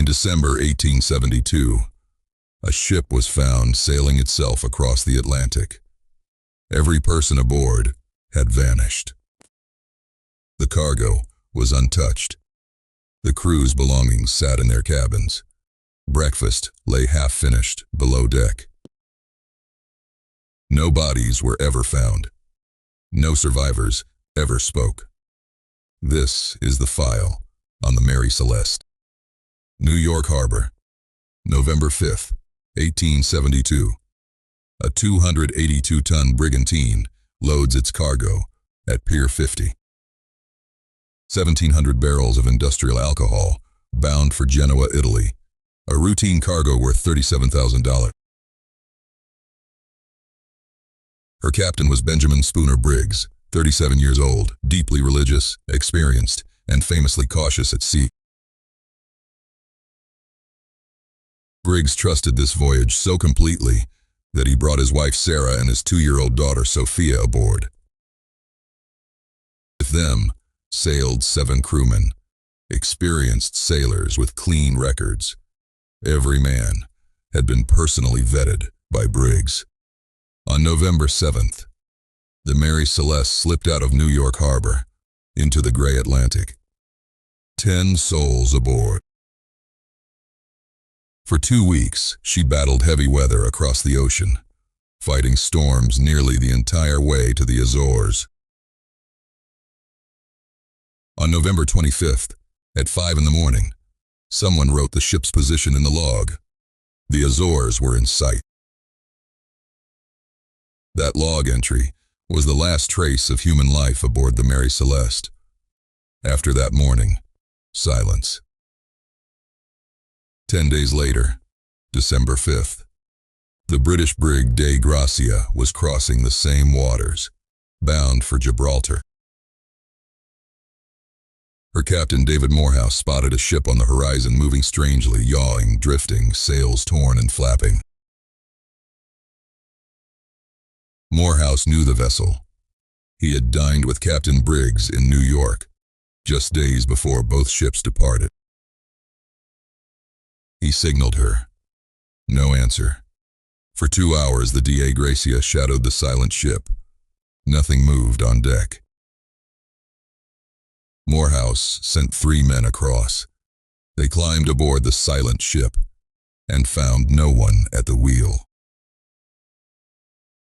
December 1872, a ship was found sailing itself across the Atlantic. Every person aboard had vanished. The cargo was untouched. The crew's belongings sat in their cabins. Breakfast lay half-finished below deck. No bodies were ever found. No survivors ever spoke. This is the file on the Mary Celeste. New York Harbor, November 5, 1872. A 282-ton brigantine loads its cargo at Pier 50. 1,700 barrels of industrial alcohol bound for Genoa, Italy. A routine cargo worth $37,000. Her captain was Benjamin Spooner Briggs, 37 years old, deeply religious, experienced, and famously cautious at sea. Briggs trusted this voyage so completely that he brought his wife Sarah and his 2-year-old daughter Sophia aboard. With them sailed 7 crewmen, experienced sailors with clean records. Every man had been personally vetted by Briggs. On November 7th, the Mary Celeste slipped out of New York Harbor into the gray Atlantic. 10 souls aboard. For 2 weeks, she battled heavy weather across the ocean, fighting storms nearly the entire way to the Azores. On November 25th, at 5 in the morning, someone wrote the ship's position in the log. The Azores were in sight. That log entry was the last trace of human life aboard the Mary Celeste. After that morning, silence. 10 days later, December 5th, the British brig Dei Gratia was crossing the same waters, bound for Gibraltar. Her captain, David Morehouse, spotted a ship on the horizon moving strangely, yawing, drifting, sails torn and flapping. Morehouse knew the vessel. He had dined with Captain Briggs in New York, just days before both ships departed. He signaled her. No answer. For 2 hours, the Dei Gratia shadowed the silent ship. Nothing moved on deck. Morehouse sent 3 men across. They climbed aboard the silent ship and found no one at the wheel.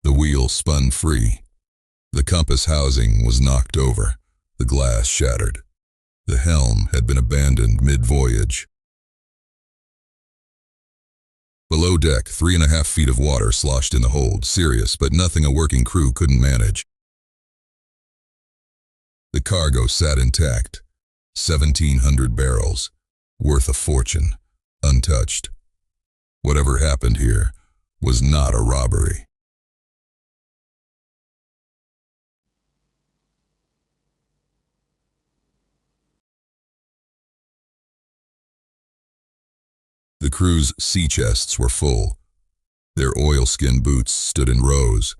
The wheel spun free. The compass housing was knocked over. The glass shattered. The helm had been abandoned mid-voyage. Below deck, 3.5 feet of water sloshed in the hold, serious, but nothing a working crew couldn't manage. The cargo sat intact, 1,700 barrels, worth a fortune, untouched. Whatever happened here was not a robbery. The crew's sea chests were full. Their oilskin boots stood in rows.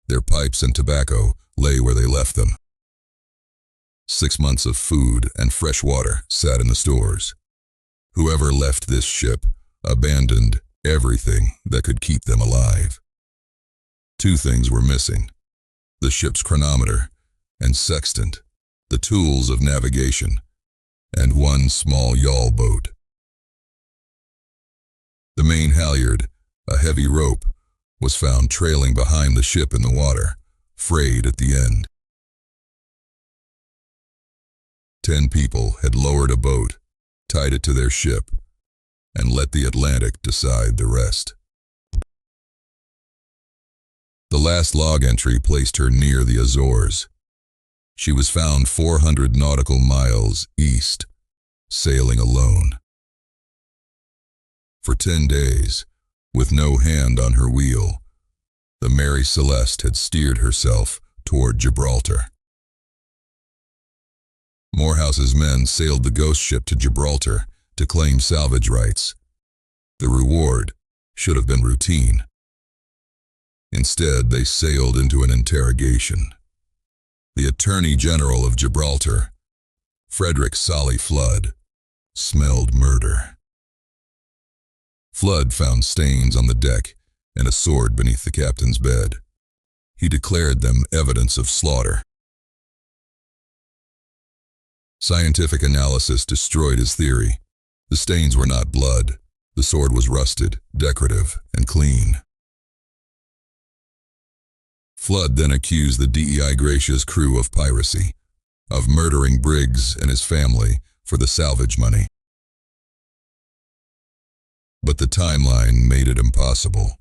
Their pipes and tobacco lay where they left them. 6 months of food and fresh water sat in the stores. Whoever left this ship abandoned everything that could keep them alive. 2 things were missing: the ship's chronometer and sextant, the tools of navigation, and 1 small yawl boat. The main halyard, a heavy rope, was found trailing behind the ship in the water, frayed at the end. 10 people had lowered a boat, tied it to their ship, and let the Atlantic decide the rest. The last log entry placed her near the Azores. She was found 400 nautical miles east, sailing alone. For 10 days, with no hand on her wheel, the Mary Celeste had steered herself toward Gibraltar. Morehouse's men sailed the ghost ship to Gibraltar to claim salvage rights. The reward should have been routine. Instead, they sailed into an interrogation. The Attorney General of Gibraltar, Frederick Solly Flood, smelled murder. Flood found stains on the deck and a sword beneath the captain's bed. He declared them evidence of slaughter. Scientific analysis destroyed his theory. The stains were not blood. The sword was rusted, decorative, and clean. Flood then accused the Dei Gratia's crew of piracy, of murdering Briggs and his family for the salvage money. But the timeline made it impossible.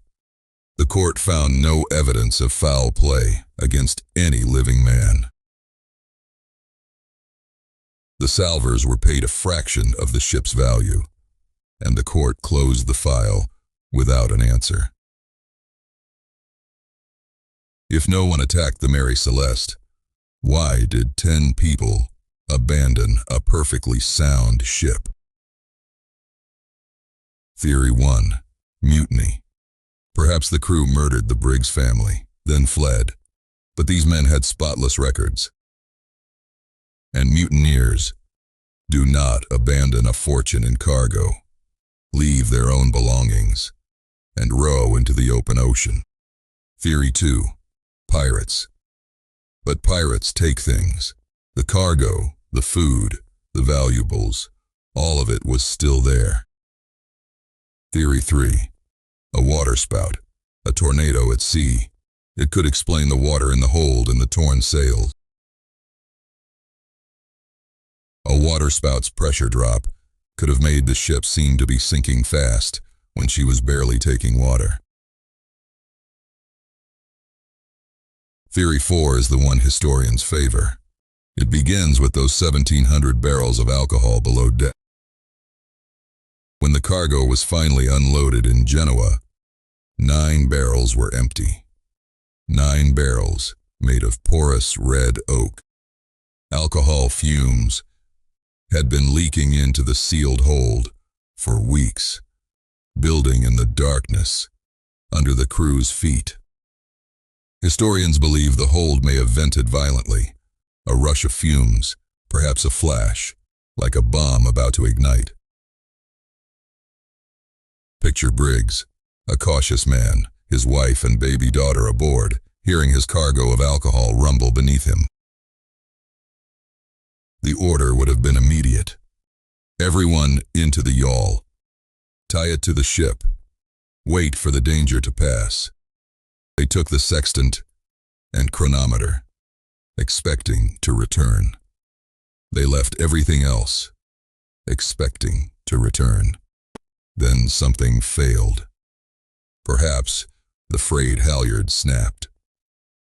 The court found no evidence of foul play against any living man. The salvors were paid a fraction of the ship's value, and the court closed the file without an answer. If no one attacked the Mary Celeste, why did 10 people abandon a perfectly sound ship? Theory 1. Mutiny. Perhaps the crew murdered the Briggs family, then fled, but these men had spotless records. And mutineers do not abandon a fortune in cargo, leave their own belongings, and row into the open ocean. Theory 2. Pirates. But pirates take things. The cargo, the food, the valuables, all of it was still there. Theory 3. A waterspout, a tornado at sea. It could explain the water in the hold and the torn sails. A waterspout's pressure drop could have made the ship seem to be sinking fast when she was barely taking water. Theory 4 is the one historians favor. It begins with those 1,700 barrels of alcohol below deck. When the cargo was finally unloaded in Genoa, 9 barrels were empty. 9 barrels made of porous red oak. Alcohol fumes had been leaking into the sealed hold for weeks, building in the darkness under the crew's feet. Historians believe the hold may have vented violently, a rush of fumes, perhaps a flash, like a bomb about to ignite. Picture Briggs, a cautious man, his wife and baby daughter aboard, hearing his cargo of alcohol rumble beneath him. The order would have been immediate. Everyone into the yawl. Tie it to the ship. Wait for the danger to pass. They took the sextant and chronometer, expecting to return. They left everything else, expecting to return. Then something failed. Perhaps the frayed halyard snapped.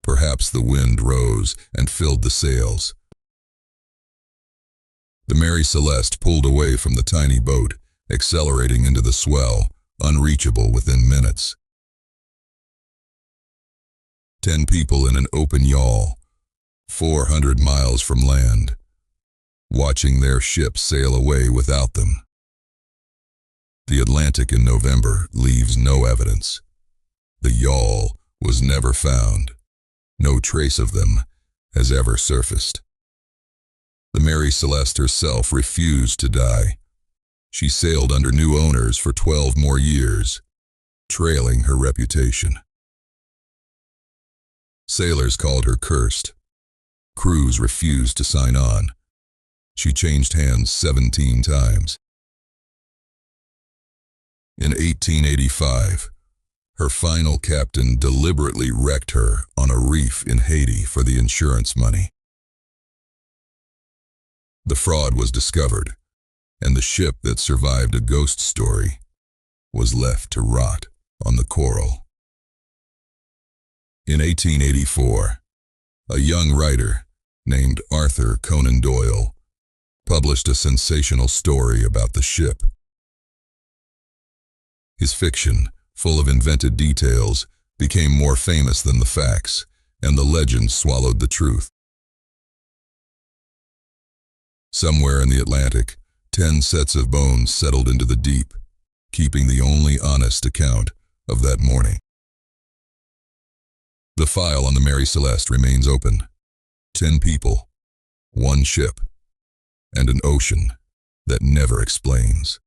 Perhaps the wind rose and filled the sails. The Mary Celeste pulled away from the tiny boat, accelerating into the swell, unreachable within minutes. 10 people in an open yawl, 400 miles from land, watching their ship sail away without them. The Atlantic in November leaves no evidence. The yawl was never found. No trace of them has ever surfaced. The Mary Celeste herself refused to die. She sailed under new owners for 12 more years, trailing her reputation. Sailors called her cursed. Crews refused to sign on. She changed hands 17 times. In 1885, her final captain deliberately wrecked her on a reef in Haiti for the insurance money. The fraud was discovered, and the ship that survived a ghost story was left to rot on the coral. In 1884, a young writer named Arthur Conan Doyle published a sensational story about the ship. His fiction, full of invented details, became more famous than the facts, and the legend swallowed the truth. Somewhere in the Atlantic, 10 sets of bones settled into the deep, keeping the only honest account of that morning. The file on the Mary Celeste remains open. 10 people, 1 ship, and an ocean that never explains.